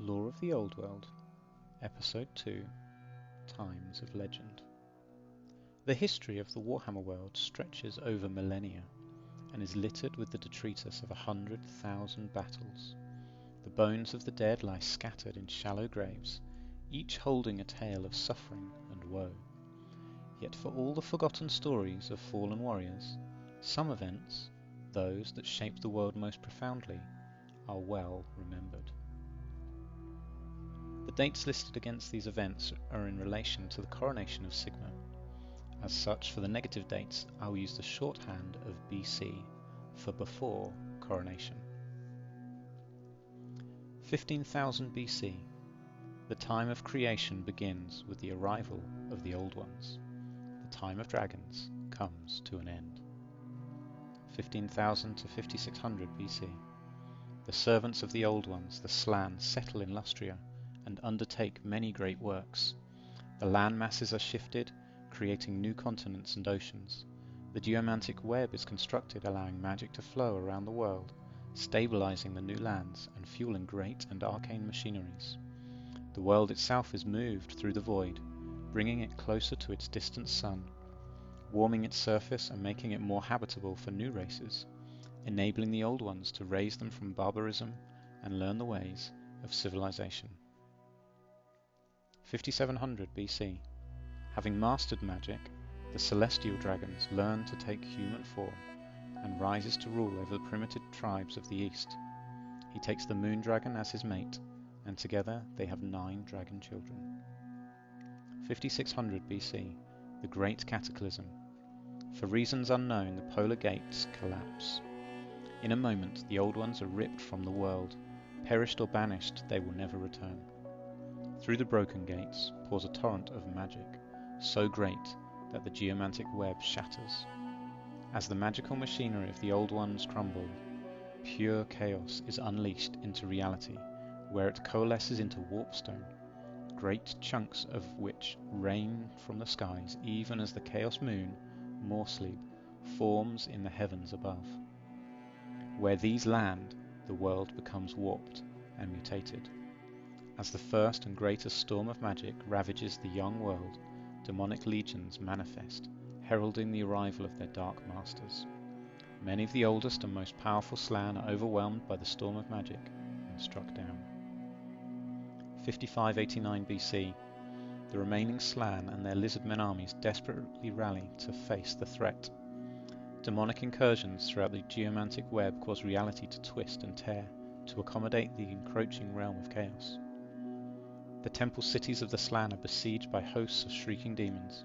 Lore of the Old World, Episode 2, Times of Legend. The history of the Warhammer world stretches over millennia, and is littered with the detritus of 100,000 battles. The bones of the dead lie scattered in shallow graves, each holding a tale of suffering and woe. Yet for all the forgotten stories of fallen warriors, some events, those that shaped the world most profoundly, are well remembered. The dates listed against these events are in relation to the coronation of Sigma. As such, for the negative dates, I will use the shorthand of BC for before coronation. 15,000 BC. The time of creation begins with the arrival of the Old Ones. The time of dragons comes to an end. 15,000 to 5600 BC. The servants of the Old Ones, the Slan, settle in Lustria and undertake many great works. The land masses are shifted, creating new continents and oceans. The geomantic web is constructed, allowing magic to flow around the world, stabilizing the new lands and fueling great and arcane machineries. The world itself is moved through the void, bringing it closer to its distant sun, warming its surface and making it more habitable for new races, enabling the old ones to raise them from barbarism and learn the ways of civilization. 5700 BC. Having mastered magic, the celestial dragons learn to take human form and rises to rule over the primitive tribes of the east. He takes the moon dragon as his mate, and together they have 9 dragon children. 5600 BC. The Great Cataclysm. For reasons unknown, the polar gates collapse. In a moment, the old ones are ripped from the world. Perished or banished, they will never return. Through the broken gates pours a torrent of magic, so great that the geomantic web shatters. As the magical machinery of the old ones crumble, pure chaos is unleashed into reality, where it coalesces into warpstone, great chunks of which rain from the skies even as the chaos moon, Morsleep, forms in the heavens above. Where these land, the world becomes warped and mutated. As the first and greatest storm of magic ravages the young world, demonic legions manifest, heralding the arrival of their dark masters. Many of the oldest and most powerful Slan are overwhelmed by the storm of magic and struck down. 5589 BC. The remaining Slan and their lizardmen armies desperately rally to face the threat. Demonic incursions throughout the geomantic web cause reality to twist and tear to accommodate the encroaching realm of chaos. The temple cities of the Slan are besieged by hosts of shrieking demons.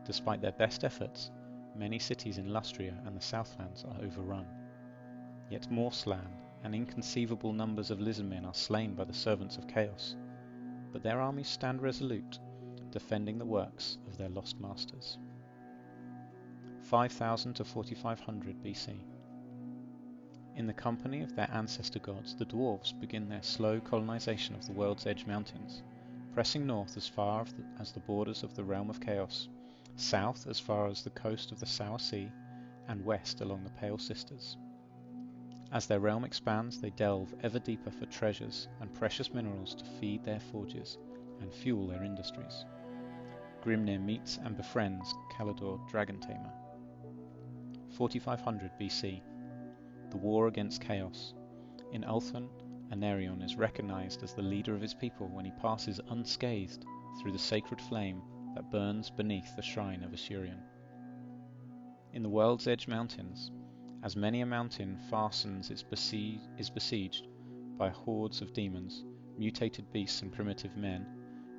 Despite their best efforts, many cities in Lustria and the Southlands are overrun. Yet more Slan and inconceivable numbers of lizardmen are slain by the servants of chaos, but their armies stand resolute, defending the works of their lost masters. 5000 to 4500 BC. In the company of their ancestor gods, the dwarves begin their slow colonization of the world's edge mountains, pressing north as far as the borders of the realm of chaos, south as far as the coast of the Sour Sea, and west along the Pale Sisters. As their realm expands, they delve ever deeper for treasures and precious minerals to feed their forges and fuel their industries. Grimnir meets and befriends Kalidor Dragon Tamer. 4500 BC. The war against chaos. In Ulthuan, Anarion is recognized as the leader of his people when he passes unscathed through the sacred flame that burns beneath the shrine of Asurion. In the World's Edge Mountains, as many a mountain fastens is besieged by hordes of demons, mutated beasts and primitive men,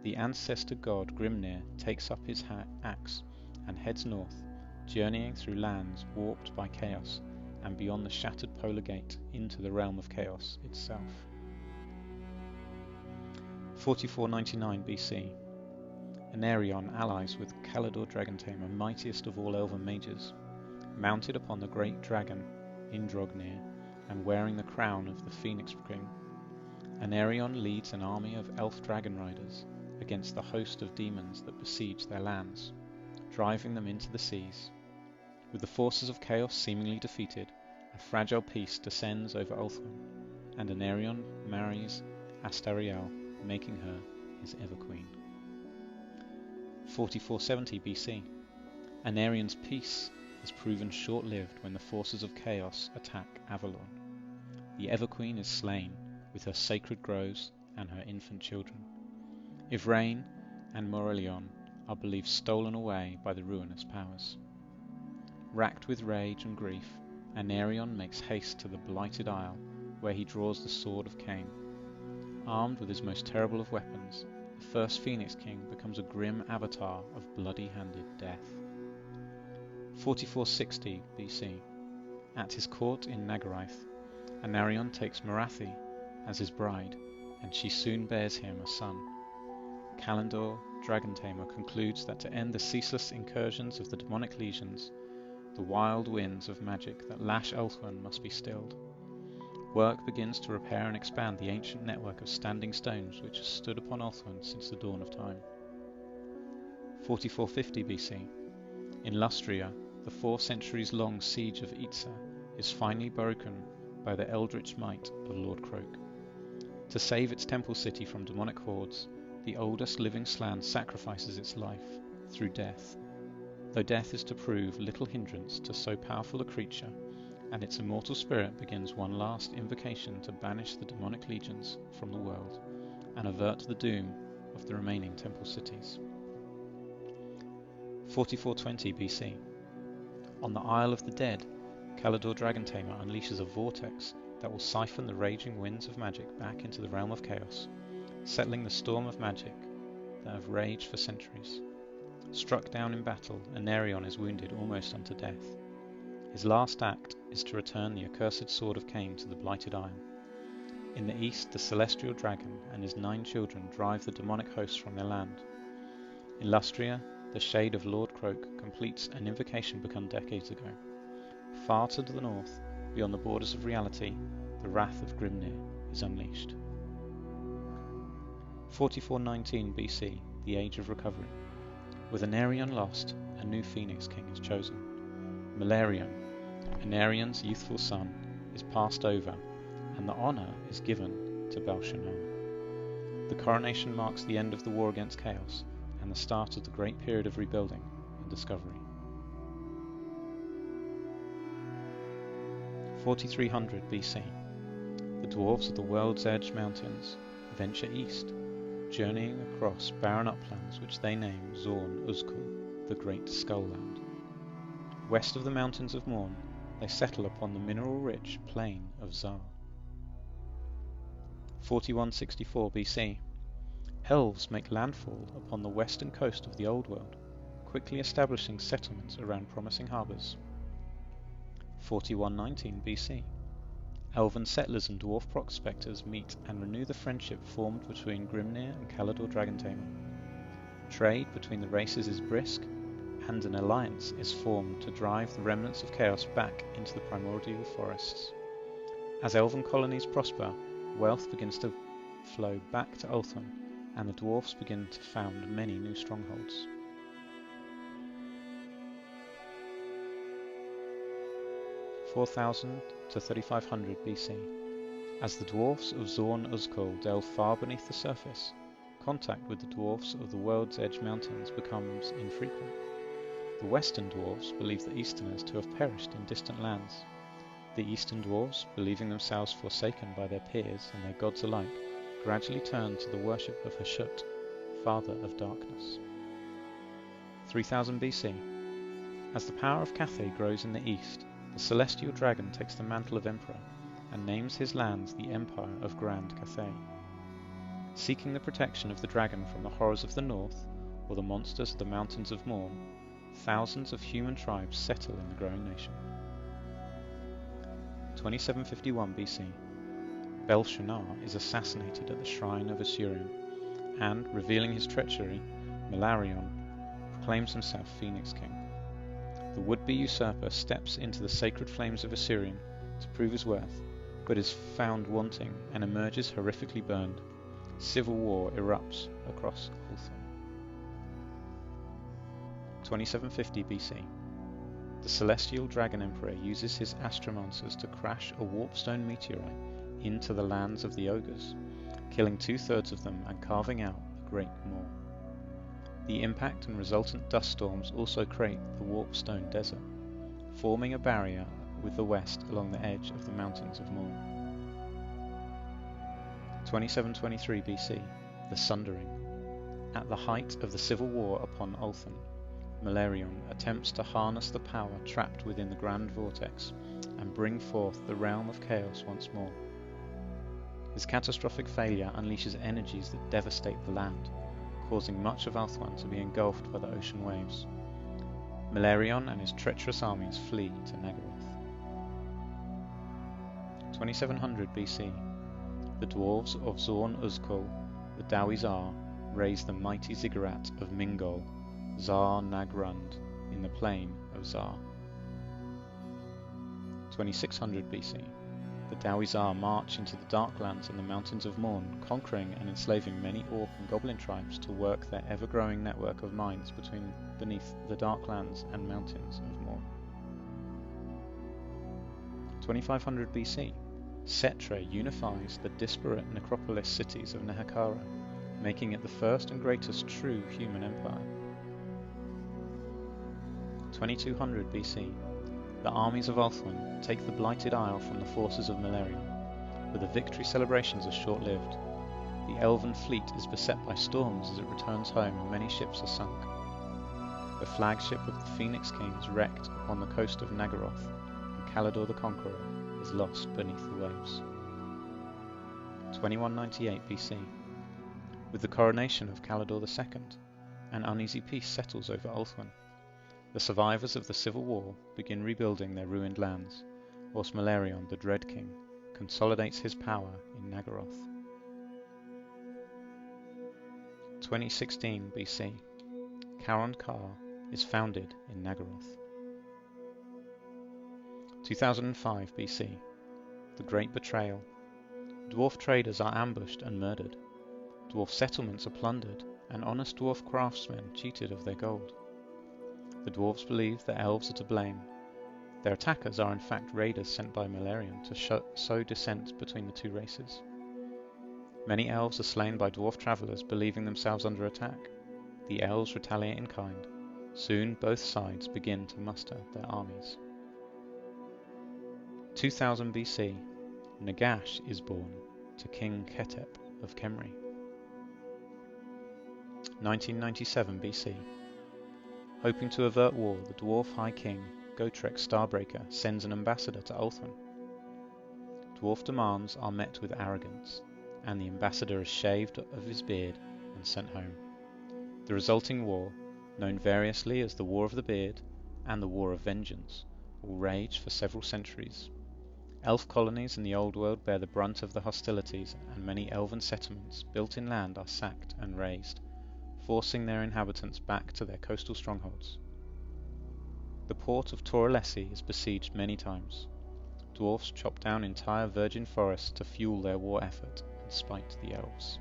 the ancestor god Grimnir takes up his axe and heads north, journeying through lands warped by chaos and beyond the shattered polar gate into the realm of chaos itself. 4499 BC. Anarion allies with Kalidor Dragon Tamer, mightiest of all elven mages, mounted upon the great dragon Indrognir and wearing the crown of the Phoenix King. Anarion leads an army of elf dragon riders against the host of demons that besiege their lands, driving them into the seas. With the forces of chaos seemingly defeated, a fragile peace descends over Ulthuan, and Anarion marries Astariel, making her his ever-queen. 4470 BC. Anarian's peace is proven short-lived when the forces of chaos attack Avalon. The Ever-Queen is slain, with her sacred groves and her infant children. Ivrain and Morelion are believed stolen away by the ruinous powers. Racked with rage and grief, Anarion makes haste to the Blighted Isle, where he draws the Sword of Cain. Armed with his most terrible of weapons, the first Phoenix King becomes a grim avatar of bloody-handed death. 4460 BC. At his court in Nagaraith, Anarion takes Marathi as his bride, and she soon bears him a son. Kalendor, Dragon Tamer, concludes that to end the ceaseless incursions of the demonic legions, the wild winds of magic that lash Ulthuan must be stilled. Work begins to repair and expand the ancient network of standing stones which has stood upon Ulthuan since the dawn of time. 4450 BC. In Lustria, the 4 centuries-long siege of Itza is finally broken by the eldritch might of Lord Croak. To save its temple city from demonic hordes, the oldest living Slan sacrifices its life through death, though death is to prove little hindrance to so powerful a creature, and its immortal spirit begins one last invocation to banish the demonic legions from the world and avert the doom of the remaining temple cities. 4420 BC. On the Isle of the Dead, Kalendor Dragon Tamer unleashes a vortex that will siphon the raging winds of magic back into the realm of chaos, settling the storm of magic that have raged for centuries. Struck down in battle, Anarion is wounded almost unto death. His last act is to return the accursed Sword of Cain to the Blighted Isle. In the east, the celestial dragon and his 9 children drive the demonic hosts from their land. In Lustria, the shade of Lord Croak completes an invocation begun decades ago. Far to the north, beyond the borders of reality, the wrath of Grimnir is unleashed. 4419 BC, the Age of Recovery. With Anarion lost, a new Phoenix King is chosen. Malarion, Anarion's youthful son, is passed over, and the honour is given to Belshazzar. The coronation marks the end of the war against chaos, and the start of the great period of rebuilding and discovery. 4300 BC. The dwarves of the World's Edge Mountains venture east, journeying across barren uplands which they name Zorn Uzkul, the Great Skull-land. West of the Mountains of Morn, they settle upon the mineral-rich plain of Zar. 4164 BC. Elves make landfall upon the western coast of the Old World, quickly establishing settlements around promising harbours. 4119 BC. Elven settlers and dwarf prospectors meet and renew the friendship formed between Grimnir and Kalendor Dragon Tamer. Trade between the races is brisk, and an alliance is formed to drive the remnants of chaos back into the primordial forests. As elven colonies prosper, wealth begins to flow back to Ulthuan, and the dwarfs begin to found many new strongholds. (4000 to 3500 BC). As the dwarfs of Zorn Uzkul delve far beneath the surface, contact with the dwarfs of the World's Edge Mountains becomes infrequent. The Western dwarfs believe the Easterners to have perished in distant lands. The Eastern dwarfs, believing themselves forsaken by their peers and their gods alike, gradually turn to the worship of Hashut, father of darkness. 3000 BC. As the power of Cathay grows in the east, the celestial dragon takes the mantle of emperor and names his lands the Empire of Grand Cathay. Seeking the protection of the dragon from the horrors of the north, or the monsters of the mountains of Morn, thousands of human tribes settle in the growing nation. 2751 BC. Belshazzar is assassinated at the shrine of Assyrian, and, revealing his treachery, Malarion proclaims himself Phoenix King. The would-be usurper steps into the sacred flames of Assyrian to prove his worth, but is found wanting and emerges horrifically burned. Civil war erupts across Ulthuan. 2750 BC. The celestial dragon emperor uses his astromancers to crash a warpstone meteorite into the lands of the ogres, killing 2/3 of them and carving out a great maw. The impact and resultant dust storms also create the Warpstone Desert, forming a barrier with the west along the edge of the Mountains of Morn. 2723 BC, the Sundering. At the height of the civil war upon Ulthuan, Malerion attempts to harness the power trapped within the Grand Vortex and bring forth the realm of chaos once more. His catastrophic failure unleashes energies that devastate the land, causing much of Ulthuan to be engulfed by the ocean waves. Malerion and his treacherous armies flee to Nagaroth. 2700 BC, the dwarves of Zorn Uzkul, the Dawizar, raise the mighty ziggurat of Mingol, Zar Nagrund, in the plain of Zar. 2600 BC, the Dawizar march into the Darklands and the Mountains of Morn, conquering and enslaving many orc and goblin tribes to work their ever-growing network of mines beneath the Darklands and Mountains of Morn. 2500 BC, Setre unifies the disparate necropolis cities of Nehekhara, making it the first and greatest true human empire. 2200 BC, the armies of Ulthuan take the Blighted Isle from the forces of Malerion, but the victory celebrations are short-lived. The elven fleet is beset by storms as it returns home and many ships are sunk. The flagship of the Phoenix Kings wrecked upon the coast of Nagaroth, and Calador the Conqueror is lost beneath the waves. 2198 BC, with the coronation of Calador II, an uneasy peace settles over Ulthuan. The survivors of the civil war begin rebuilding their ruined lands, whilst Malerion, the Dread King, consolidates his power in Nagaroth. 2016 BC, Karon Kar is founded in Nagaroth. 2005 BC, the Great Betrayal. Dwarf traders are ambushed and murdered. Dwarf settlements are plundered, and honest dwarf craftsmen cheated of their gold. The dwarves believe that elves are to blame. Their attackers are in fact raiders sent by Malerion to sow dissent between the two races. Many elves are slain by dwarf travellers believing themselves under attack. The elves retaliate in kind. Soon both sides begin to muster their armies. 2000 BC, Nagash is born to King Ketep of Khemri. 1997 BC, hoping to avert war, the dwarf High King, Gotrek Starbreaker, sends an ambassador to Ulthuan. Dwarf demands are met with arrogance, and the ambassador is shaved of his beard and sent home. The resulting war, known variously as the War of the Beard and the War of Vengeance, will rage for several centuries. Elf colonies in the Old World bear the brunt of the hostilities, and many elven settlements built in land are sacked and razed, forcing their inhabitants back to their coastal strongholds. The port of Toralessi is besieged many times. Dwarfs chop down entire virgin forests to fuel their war effort and spite the elves.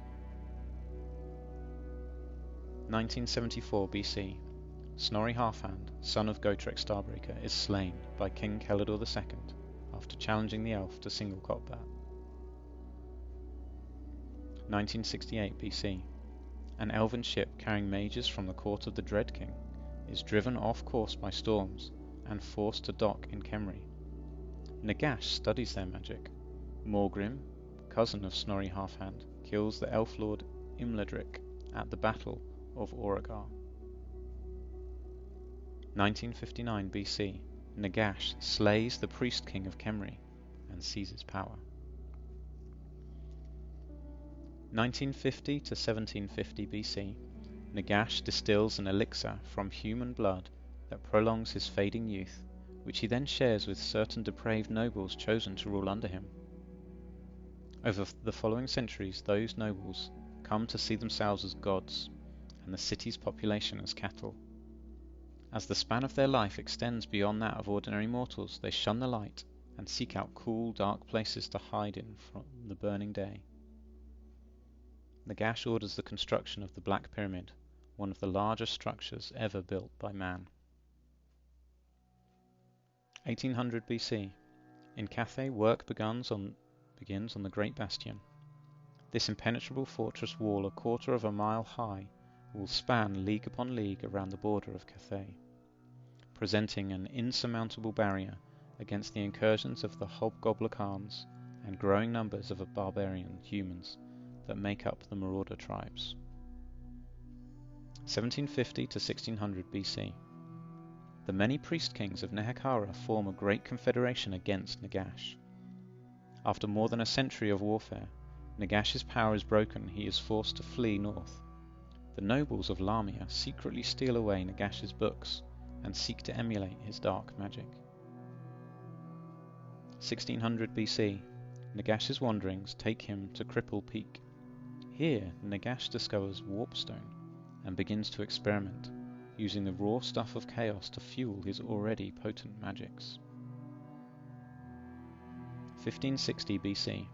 1974 BC, Snorri Halfhand, son of Gotrek Starbreaker, is slain by King Calador II after challenging the elf to single combat. 1968 BC, an elven ship carrying mages from the court of the Dread King is driven off course by storms and forced to dock in Khemri. Nagash studies their magic. Morgrim, cousin of Snorri Halfhand, kills the elf lord Imladric at the Battle of Oragar. 1959 BC, Nagash slays the priest king of Khemri and seizes power. 1950 to 1750 BC, Nagash distills an elixir from human blood that prolongs his fading youth, which he then shares with certain depraved nobles chosen to rule under him. Over the following centuries, those nobles come to see themselves as gods, and the city's population as cattle. As the span of their life extends beyond that of ordinary mortals, they shun the light and seek out cool, dark places to hide in from the burning day. Nagash orders the construction of the Black Pyramid, one of the largest structures ever built by man. 1800 BC. In Cathay, work begins on the Great Bastion. This impenetrable fortress wall, a quarter of a mile high, will span league upon league around the border of Cathay, presenting an insurmountable barrier against the incursions of the hobgoblin Khans and growing numbers of barbarian humans that make up the marauder tribes. 1750 to 1600 BC. The many priest-kings of Nehekhara form a great confederation against Nagash. After more than a century of warfare, Nagash's power is broken. He is forced to flee north. The nobles of Lamia secretly steal away Nagash's books and seek to emulate his dark magic. 1600 BC. Nagash's wanderings take him to Cripple Peak. Here, Nagash discovers warpstone and begins to experiment, using the raw stuff of chaos to fuel his already potent magics. 1560 BC.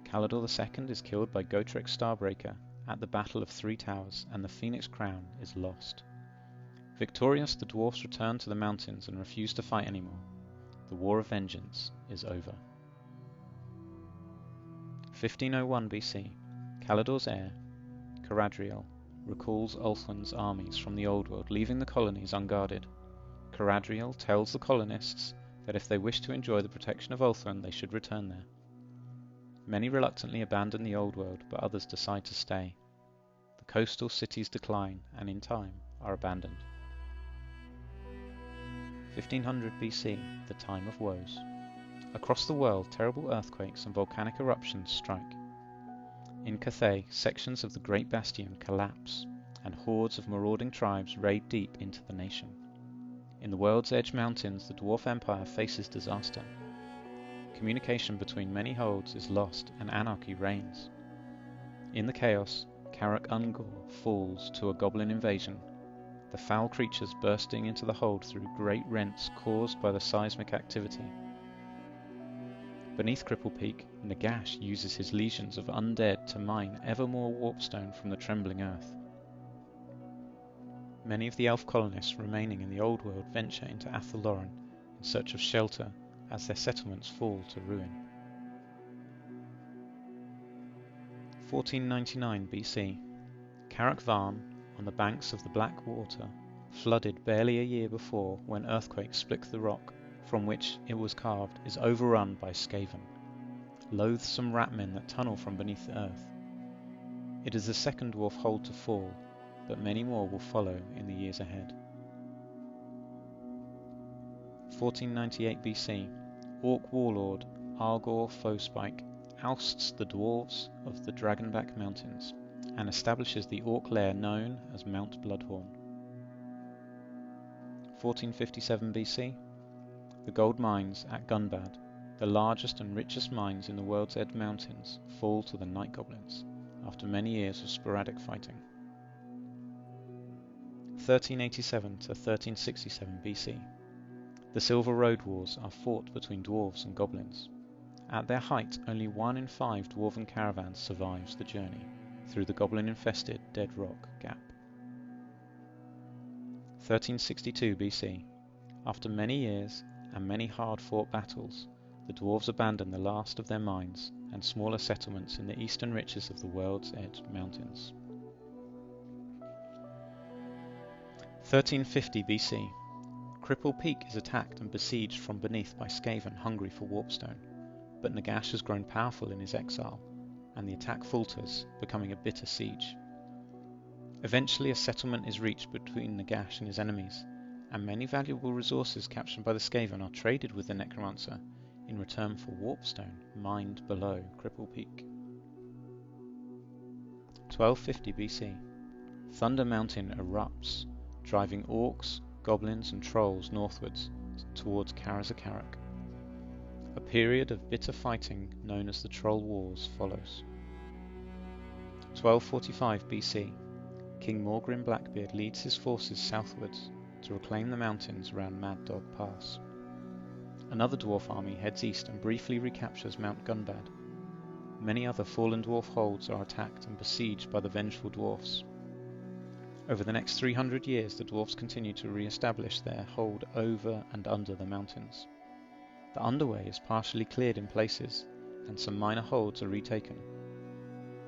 Caledor II is killed by Gotrek Starbreaker at the Battle of Three Towers, and the Phoenix Crown is lost. Victorious, the dwarfs return to the mountains and refuse to fight anymore. The War of Vengeance is over. 1501 BC. Caledor's heir, Caradriel, recalls Ulthuan's armies from the Old World, leaving the colonies unguarded. Caradriel tells the colonists that if they wish to enjoy the protection of Ulthuan, they should return there. Many reluctantly abandon the Old World, but others decide to stay. The coastal cities decline and in time are abandoned. 1500 BC, the time of woes. Across the world, terrible earthquakes and volcanic eruptions strike. In Cathay, sections of the Great Bastion collapse, and hordes of marauding tribes raid deep into the nation. In the World's Edge Mountains, the Dwarf Empire faces disaster. Communication between many holds is lost and anarchy reigns. In the chaos, Karak Ungor falls to a goblin invasion, the foul creatures bursting into the hold through great rents caused by the seismic activity. Beneath Cripple Peak, Nagash uses his legions of undead to mine ever more warpstone from the trembling earth. Many of the elf colonists remaining in the Old World venture into Athel-Loren in search of shelter as their settlements fall to ruin. 1499 BC. Karak Varn, on the banks of the Black Water, flooded barely a year before when earthquakes split the rock from which it was carved, is overrun by Skaven, loathsome ratmen that tunnel from beneath the earth. It is the second dwarf hold to fall, but many more will follow in the years ahead. 1498 BC. Orc warlord Argor Foespike ousts the dwarves of the Dragonback Mountains and establishes the orc lair known as Mount Bloodhorn. 1457 BC. The gold mines at Gunbad, the largest and richest mines in the World's Edge Mountains, fall to the Night Goblins after many years of sporadic fighting. 1387 to 1367 BC. The Silver Road Wars are fought between dwarves and goblins. At their height, only 1 in 5 dwarven caravans survives the journey through the goblin-infested Dead Rock Gap. 1362 BC. After many years and many hard-fought battles, the dwarves abandon the last of their mines and smaller settlements in the eastern reaches of the World's Edge Mountains. 1350 BC. Cripple Peak is attacked and besieged from beneath by Skaven hungry for warpstone, but Nagash has grown powerful in his exile, and the attack falters, becoming a bitter siege. Eventually a settlement is reached between Nagash and his enemies, and many valuable resources captured by the Skaven are traded with the Necromancer in return for warpstone mined below Cripple Peak. 1250 BC. Thunder Mountain erupts, driving orcs, goblins and trolls northwards towards Karazakarak. A period of bitter fighting known as the Troll Wars follows. 1245 BC. King Morgrim Blackbeard leads his forces southwards to reclaim the mountains around Mad Dog Pass. Another dwarf army heads east and briefly recaptures Mount Gunbad. Many other fallen dwarf holds are attacked and besieged by the vengeful dwarfs. Over the next 300 years, the dwarfs continue to re-establish their hold over and under the mountains. The underway is partially cleared in places, and some minor holds are retaken.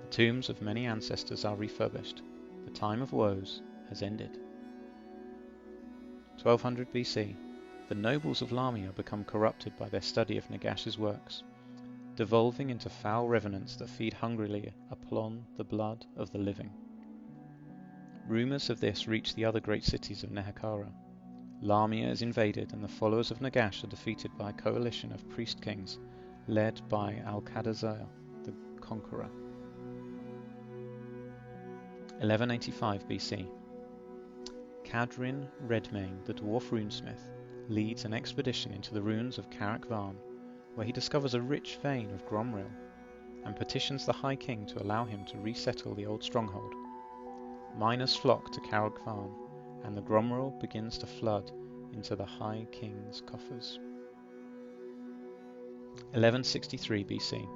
The tombs of many ancestors are refurbished. The time of woes has ended. 1200 BC. The nobles of Lamia become corrupted by their study of Nagash's works, devolving into foul revenants that feed hungrily upon the blood of the living. Rumours of this reach the other great cities of Nehekhara. Lamia is invaded and the followers of Nagash are defeated by a coalition of priest kings led by Al-Qadazar the Conqueror. 1185 BC. Cadrin Redmane, the dwarf runesmith, leads an expedition into the ruins of Carrick Varn, where he discovers a rich vein of Gromril, and petitions the High King to allow him to resettle the old stronghold. Miners flock to Carrick Varn, and the Gromril begins to flood into the High King's coffers. 1163 BC.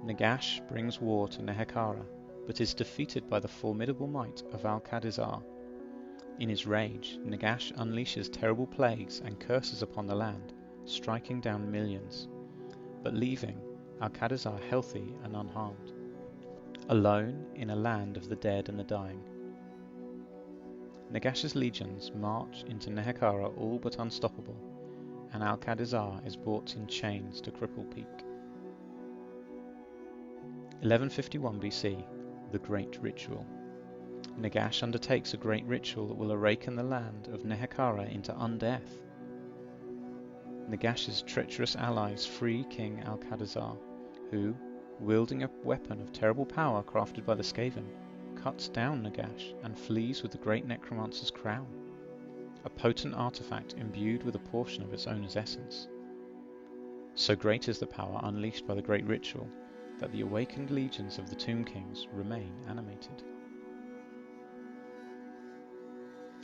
Nagash brings war to Nehekhara, but is defeated by the formidable might of Al-Qadazar. In his rage, Nagash unleashes terrible plagues and curses upon the land, striking down millions, but leaving Al-Qadazar healthy and unharmed, alone in a land of the dead and the dying. Nagash's legions march into Nehekhara all but unstoppable, and Al-Qadazar is brought in chains to Cripple Peak. 1151 BC. The Great Ritual. Nagash undertakes a great ritual that will awaken the land of Nehekhara into undeath. Nagash's treacherous allies free King Al-Qadazar, who, wielding a weapon of terrible power crafted by the Skaven, cuts down Nagash and flees with the great necromancer's crown, a potent artifact imbued with a portion of its owner's essence. So great is the power unleashed by the great ritual that the awakened legions of the Tomb Kings remain animated.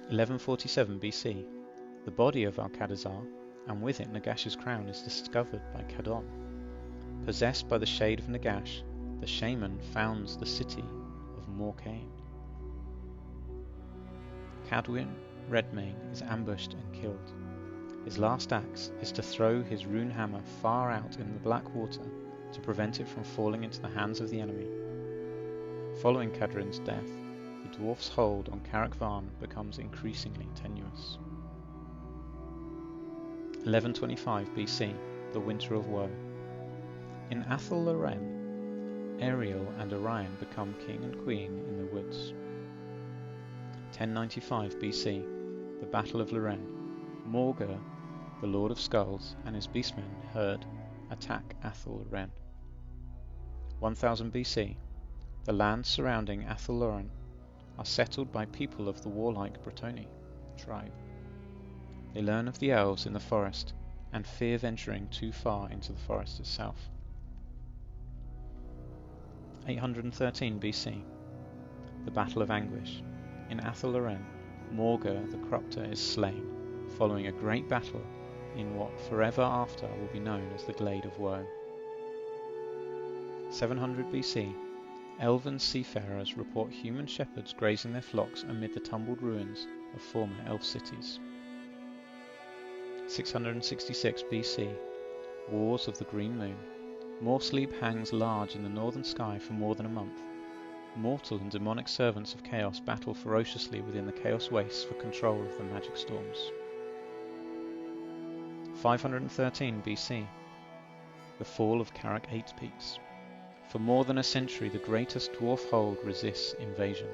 1147 BC. The body of Al-Qadazar, and with it Nagash's crown, is discovered by Cadon. Possessed by the shade of Nagash, the shaman founds the city of Morcaine. Cadwin Redmane is ambushed and killed. His last act is to throw his rune hammer far out in the black water to prevent it from falling into the hands of the enemy. Following Cadrin's death, the dwarf's hold on Carrick Varn becomes increasingly tenuous. 1125 BC. The Winter of Woe. In Athel Loren, Ariel and Orion become king and queen in the woods. 1095 BC. The Battle of Loren. Morgur, the Lord of Skulls, and his beastmen Herd attack Athel Loren. 1000 BC. The lands surrounding Athel Loren are settled by people of the warlike Bretonni tribe. They learn of the elves in the forest and fear venturing too far into the forest itself. 813 BC. The Battle of Anguish. In Athel Loren, Morgur the Corrupter is slain, following a great battle in what forever after will be known as the Glade of Woe. 700 BC. Elven seafarers report human shepherds grazing their flocks amid the tumbled ruins of former elf cities. 666 BC. Wars of the Green Moon. Morsleep hangs large in the northern sky for more than a month. Mortal and demonic servants of chaos battle ferociously within the chaos wastes for control of the magic storms. 513 BC. The fall of Carrick Eight Peaks. For more than a century the greatest dwarf hold resists invasion,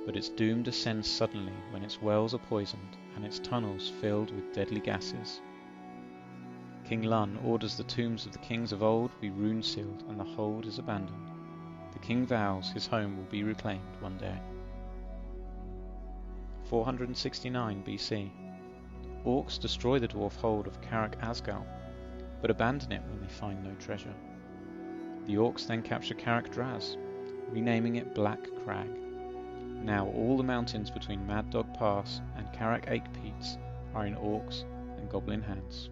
but its doom descends suddenly when its wells are poisoned and its tunnels filled with deadly gases. King Lun orders the tombs of the kings of old be rune-sealed and the hold is abandoned. The king vows his home will be reclaimed one day. 469 BC. Orcs destroy the dwarf hold of Carrick Asgal, but abandon it when they find no treasure. The orcs then capture Carrick Draz, renaming it Black Crag. Now all the mountains between Mad Dog Pass and Carrick Eight Peaks are in orcs and goblin hands.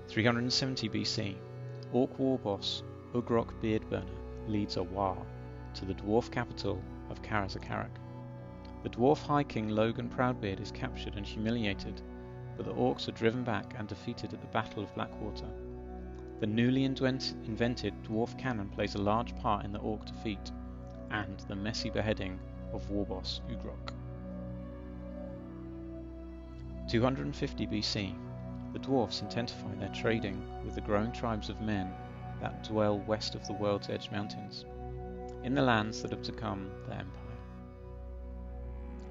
370 BC. Orc war boss Ugrok Beardburner leads a war to the dwarf capital of Karazakarak. The dwarf High King Logan Proudbeard is captured and humiliated, but the orcs are driven back and defeated at the Battle of Blackwater. The newly invented dwarf cannon plays a large part in the orc defeat and the messy beheading of warboss Ugrok. 250 BC, the dwarfs intensify their trading with the growing tribes of men that dwell west of the World's Edge Mountains, in the lands that have become their empire.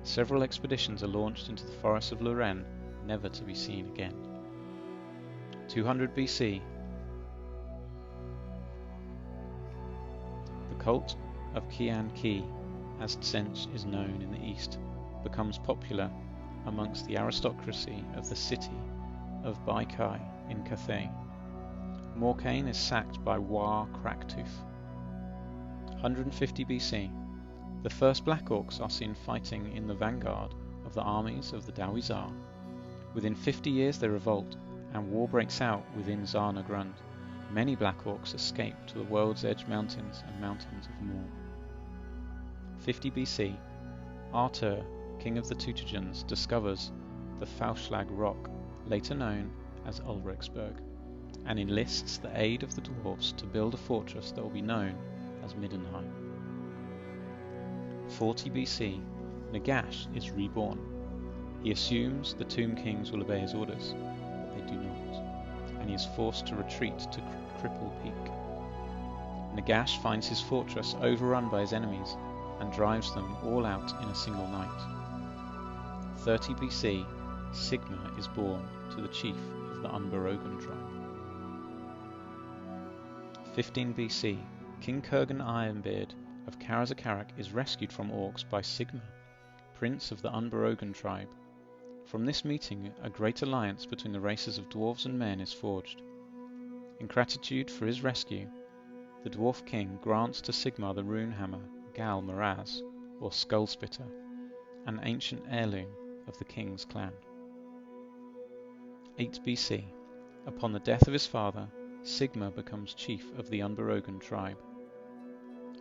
Several expeditions are launched into the forests of Lorraine, never to be seen again. 200 BC, the cult of Qian Qi, as Tsench is known in the east, becomes popular amongst the aristocracy of the city of Baikai in Cathay. Morcaine is sacked by War Craktooth. 150 BC, the first Black Orcs are seen fighting in the vanguard of the armies of the Dawizar. Within 50 years they revolt, and war breaks out within Zarna Grund. Many Black Orcs escape to the World's Edge Mountains and Mountains of Moor. 50 BC, Artur, king of the Teutogens, discovers the Fauschlag Rock, later known as Ulrichsburg, and enlists the aid of the dwarves to build a fortress that will be known as Middenheim. 40 BC, Nagash is reborn. He assumes the Tomb Kings will obey his orders, but they do not, and he is forced to retreat to Cripple Peak. Nagash finds his fortress overrun by his enemies and drives them all out in a single night. 30 BC, Sigma is born to the chief of the Unberogan tribe. 15 BC, King Kurgan Ironbeard of Karazakarak is rescued from orcs by Sigma, prince of the Unberogan tribe. From this meeting, a great alliance between the races of dwarves and men is forged. In gratitude for his rescue, the dwarf king grants to Sigma the rune hammer Gal Maraz, or Skull Spitter, an ancient heirloom of the king's clan. 8 BC, upon the death of his father, Sigma becomes chief of the Unberogan tribe.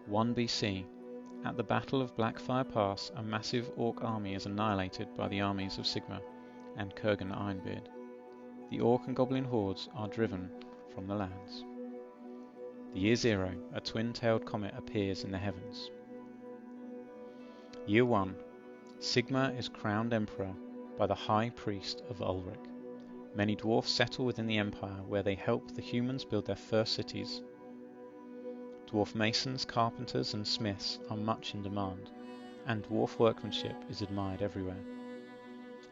1 BC, at the Battle of Blackfire Pass, a massive orc army is annihilated by the armies of Sigma and Kurgan Ironbeard. The orc and goblin hordes are driven from the lands. The year 0, a twin-tailed comet appears in the heavens. Year 1, Sigma is crowned emperor by the high priest of Ulrich. Many dwarfs settle within the empire, where they help the humans build their first cities. Dwarf masons, carpenters and smiths are much in demand, and dwarf workmanship is admired everywhere.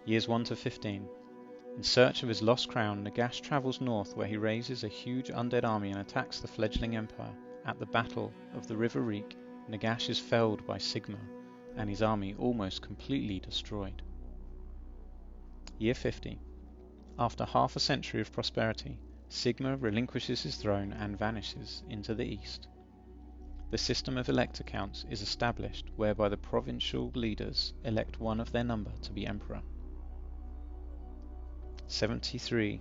Years 1 to 15. In search of his lost crown, Nagash travels north, where he raises a huge undead army and attacks the fledgling empire. At the Battle of the River Reek, Nagash is felled by Sigma, and his army almost completely destroyed. Year 50. After half a century of prosperity, Sigma relinquishes his throne and vanishes into the east. The system of elect accounts is established, whereby the provincial leaders elect one of their number to be emperor. 73.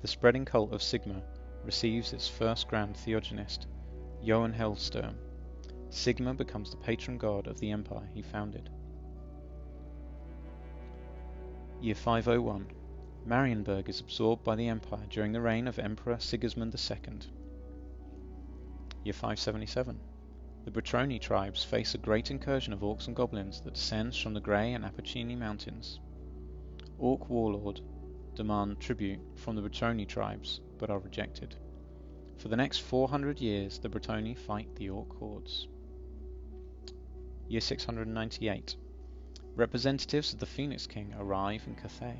The spreading cult of Sigma receives its first grand theogonist, Johan Hellsturm. Sigma becomes the patron god of the empire he founded. Year 501. Marienburg is absorbed by the empire during the reign of Emperor Sigismund II. Year 577. The Bretonii tribes face a great incursion of orcs and goblins that descends from the Grey and Apennine mountains. Orc warlord demand tribute from the Bretonii tribes, but are rejected. For the next 400 years, the Bretonii fight the orc hordes. Year 698. Representatives of the Phoenix King arrive in Cathay.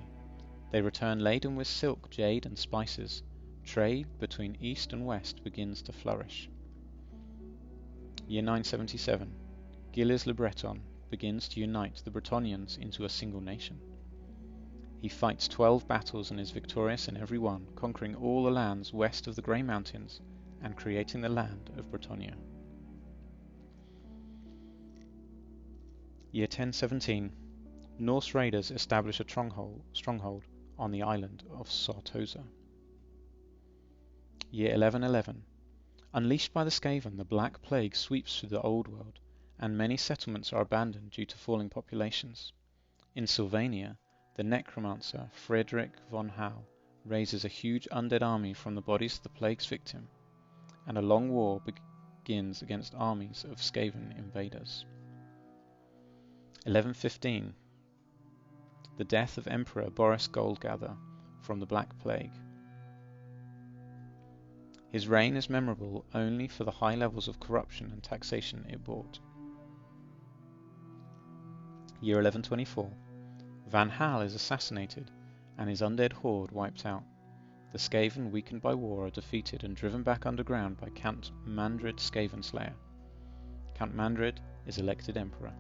They return laden with silk, jade and spices. Trade between east and west begins to flourish. Year 977. Gilles le Breton begins to unite the Bretonians into a single nation. He fights 12 battles and is victorious in every one, conquering all the lands west of the Grey Mountains and creating the land of Bretonia. Year 1017. Norse raiders establish a stronghold on the island of Sartosa. Year 1111. Unleashed by the Skaven, the Black Plague sweeps through the Old World, and many settlements are abandoned due to falling populations. In Sylvania, the necromancer Frederick von Hau raises a huge undead army from the bodies of the plague's victim, and a long war begins against armies of Skaven invaders. 1115. The death of Emperor Boris Goldgather from the Black Plague. His reign is memorable only for the high levels of corruption and taxation it brought. Year 1124. Van Hal is assassinated and his undead horde wiped out. The Skaven, weakened by war, are defeated and driven back underground by Count Mandred Skavenslayer. Count Mandred is elected emperor.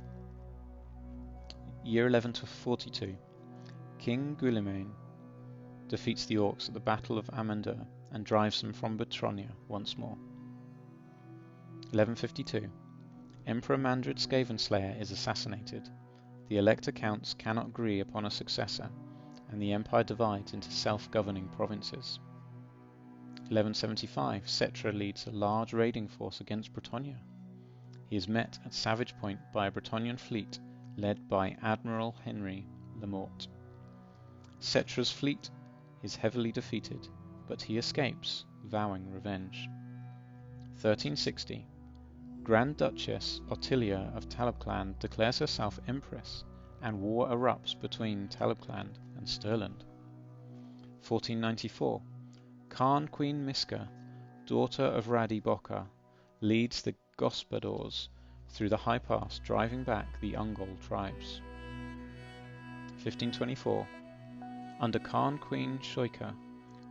Year 1142. King Gulimain defeats the Orcs at the Battle of Amandur and drives them from Bretonnia once more. 1152. Emperor Mandred Skavenslayer is assassinated. The elector counts cannot agree upon a successor, and the empire divides into self-governing provinces. 1175. Cetra leads a large raiding force against Bretonnia. He is met at Savage Point by a Bretonnian fleet led by Admiral Henry Lemort. Cetra's fleet is heavily defeated, but he escapes, vowing revenge. 1360. Grand Duchess Ottilia of Talabclan declares herself empress, and war erupts between Talabclan and Stirland. 1494. Khan Queen Miska, daughter of Radi Bokar, leads the Gospodars through the High Pass, driving back the Ungol tribes. 1524. Under Khan Queen Shoika,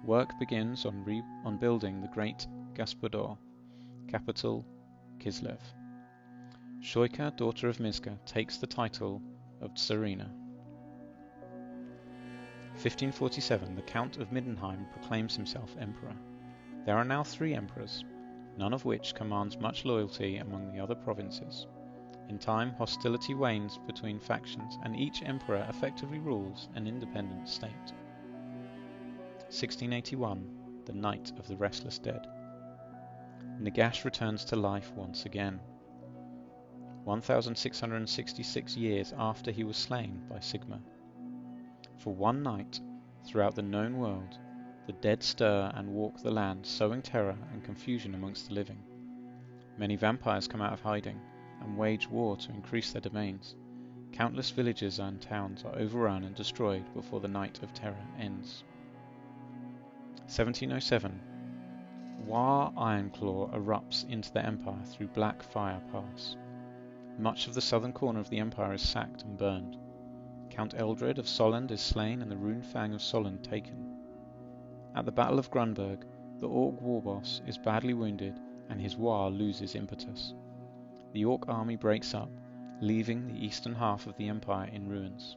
work begins on building the great Gospodar capital Kislev. Shoika, daughter of Miska, takes the title of Tsarina. 1547. The Count of Middenheim proclaims himself emperor. There are now 3 emperors, none of which commands much loyalty among the other provinces. In time, hostility wanes between factions, and each emperor effectively rules an independent state. 1681. The Night of the Restless Dead. Nagash returns to life once again, 1666 years after he was slain by Sigmar. For one night, throughout the known world, the dead stir and walk the land, sowing terror and confusion amongst the living. Many vampires come out of hiding and wage war to increase their domains. Countless villages and towns are overrun and destroyed before the night of terror ends. 1707. War Ironclaw erupts into the Empire through Black Fire Pass. Much of the southern corner of the Empire is sacked and burned. Count Eldred of Solland is slain and the rune fang of Solland taken. At the Battle of Grunberg, the Orc warboss is badly wounded and his war loses impetus. The Orc army breaks up, leaving the eastern half of the Empire in ruins.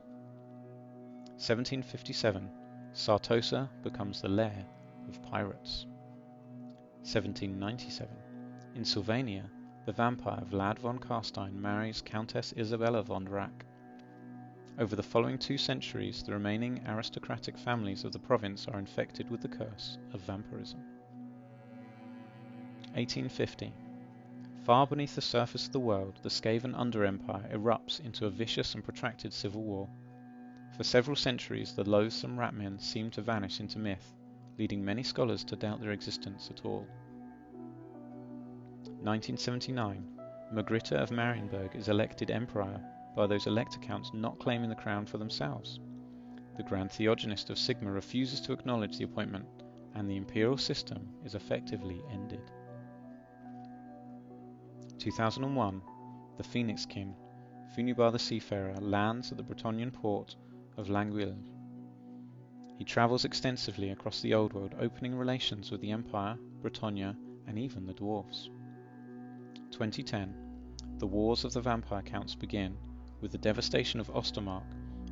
1757. Sartosa becomes the lair of pirates. 1797. In Sylvania, the vampire Vlad von Carstein marries Countess Isabella von Drac. Over the following 2 centuries, the remaining aristocratic families of the province are infected with the curse of vampirism. 1850. Far beneath the surface of the world, the Skaven Under-Empire erupts into a vicious and protracted civil war. For several centuries, the loathsome ratmen seem to vanish into myth, leading many scholars to doubt their existence at all. 1979. Margritta of Marienburg is elected emperor by those elector counts not claiming the crown for themselves. The Grand Theogenist of Sigmar refuses to acknowledge the appointment, and the imperial system is effectively ended. 2001. The Phoenixkin, Funibar the Seafarer, lands at the Bretonnian port of Languille. He travels extensively across the Old World, opening relations with the Empire, Bretonnia, and even the dwarfs. 2010. The Wars of the Vampire Counts begin, with the devastation of Ostermark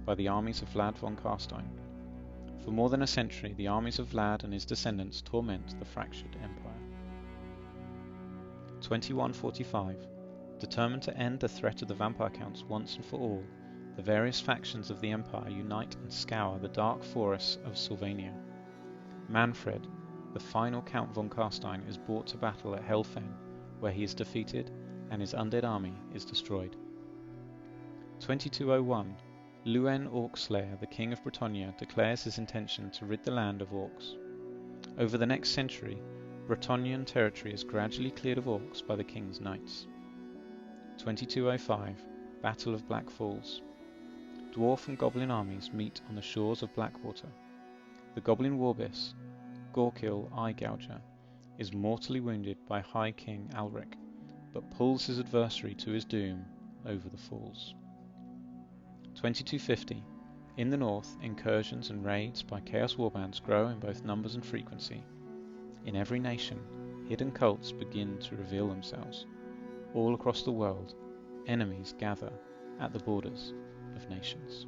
by the armies of Vlad von Carstein. For more than a century, the armies of Vlad and his descendants torment the fractured empire. 2145. Determined to end the threat of the Vampire Counts once and for all, the various factions of the empire unite and scour the dark forests of Sylvania. Manfred, the final Count von Carstein, is brought to battle at Helfheim, where he is defeated and his undead army is destroyed. 2201. Luen Orcslayer, the king of Brittonnia, declares his intention to rid the land of orcs. Over the next century, Bretonnian territory is gradually cleared of orcs by the king's knights. 2205, Battle of Black Falls. Dwarf and goblin armies meet on the shores of Blackwater. The goblin warbis, Gorkil Eye-Gouger, is mortally wounded by High King Alric, but pulls his adversary to his doom over the falls. 2250. In the north, incursions and raids by Chaos Warbands grow in both numbers and frequency. In every nation, hidden cults begin to reveal themselves. All across the world, enemies gather at the borders of nations.